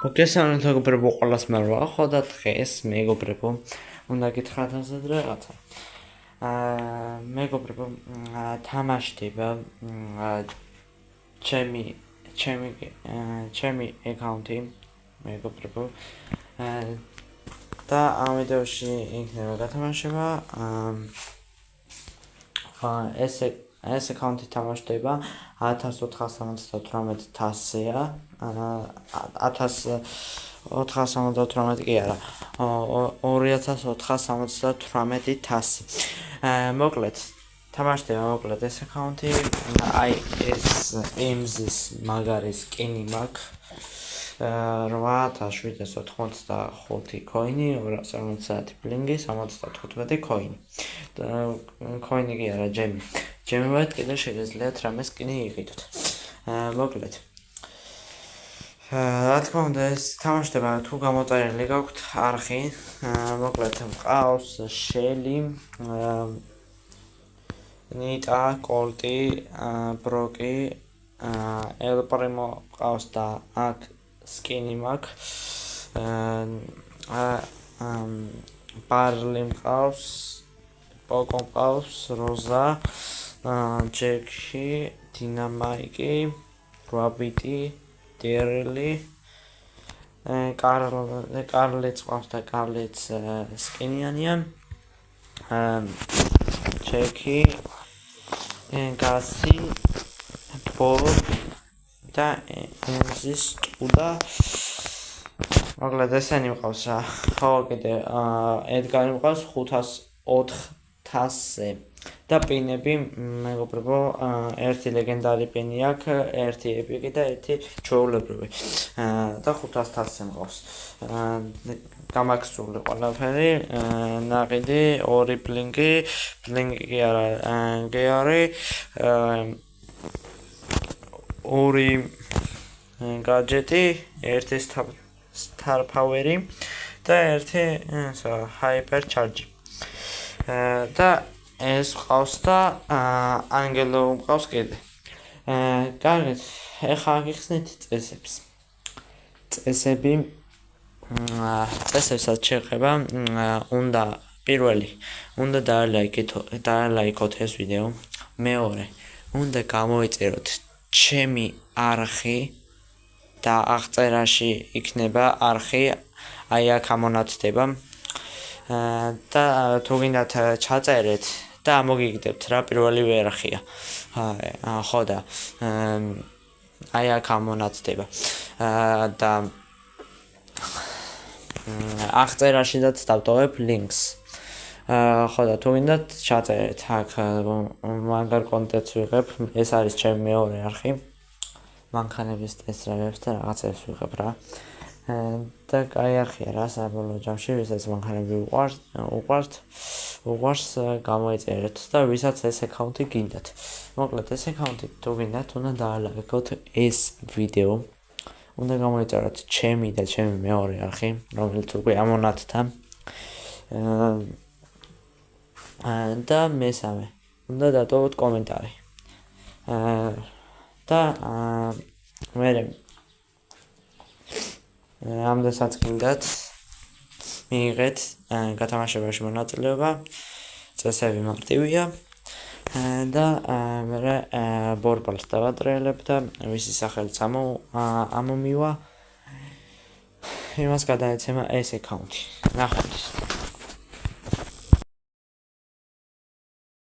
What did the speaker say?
მოგესალმებით მეგობრებო, ყველას მერვა. ხოდა დღეს მეგობრებო, უნდა გითხრათ ასეთ რაღაცა. მეგობრებო, თამაშდება ჩემი აკაუნტი, მეგობრებო. და ამ ვიდეოში იქნება გათამაშება. ეს აკაუნტი თამაშდება 1478 თასია. 1478 კი არა, 2478 თასი. მოკლედ თამაშდება ეს აკაუნტი, აი ეს EMS-ის მაგარი სკინი მაქვს. 8785 კოინი, 250 ბლინგი, 75 კოინი. კოინი კი არა, ჯემი. ჯემივით კიდე შეგიძლიათ რამე სკინი იყიდოთ. მოკლედ. რა თქმა უნდა, ეს თამაშდება თუ გამოწერილი გაქვთ არხი, მოკლედ მყავს შელი, ნიტა, კოლტი, ბროკი, ელ პრიმო მყავს და აქ სკინი მაქვს. ბარლი მყავს, პოკო მყავს, როზა, ჯექი, დინამაიკი, რაბიტი, დერელი, კარლიც მყავს და კარლიც სკინიანია. ჯექი, გასი, ბობ და ემზის ტუდა. მოკლედ ესენი მყავს რა. ხო, კიდე ედგარი მყავს 504-ზე. და პინები, მეგობრებო, ერთი ლეგენდარი პინი აქვს, ერთი ეპიკი და ერთი ჩვეულებრივი. და 500-ზე მყავს. გამაქსული ყველაფერი, ნაყიდი, 2 ბლინგი კი არა, გეარი, 2 გაჯეტი, 1 star power-ი და 1 hyper charge. და ეს მყავს და ანგელო მყავს კიდე. კარგით, ეხლა გიხსნით წესებს. წესებსაც შეხება, უნდა პირველი, უნდა დაალაიქოთ ეს ვიდეო. მეორე, უნდა გამოიწეროთ ჩემი არხი და აღწერაში იქნება არხი, აი აქ ამონათდება. და თუ გინდათ ჩაწერეთ და მოგიგდებთ რა პირველივე არხია. ხო და აი აქ ამონათდება. და აღწერაშიდაც დავტოვებ ლინკს. ხო და თუ გინდათ ჩაწერეთ აქ მაგარ კონტენტს ვიღებ, ეს არის ჩემი მეორე არხი. მანქანების ტესტირებებს და რაღაცებს ვიღებ რა. და კაი არხია რა, საბოლოო ჯამში, ვისაც მანქანები უყვარს გამოიწერეთ და ვისაც ეს აკაუნტი გინდათ. მოკლედ ეს აკაუნტი თუ გინდათ, უნდა დაალაიქოთ ეს ვიდეო. უნდა გამოიწეროთ ჩემი და ჩემი მეორე არხი, რომელიც უკვე ამონათდა. და მესამე, უნდა დატოვოთ კომენტარი. და მერე ამდენსაც გინდათ მიიღეთ გათამაშებაში მონაწილეობა. წესები მარტივია. და მერე ბორბალს დავატრიალებ და მისი სახელიც ამომივა. იმას გადაეცემა ეს აკაუნტი. ნახვამდის.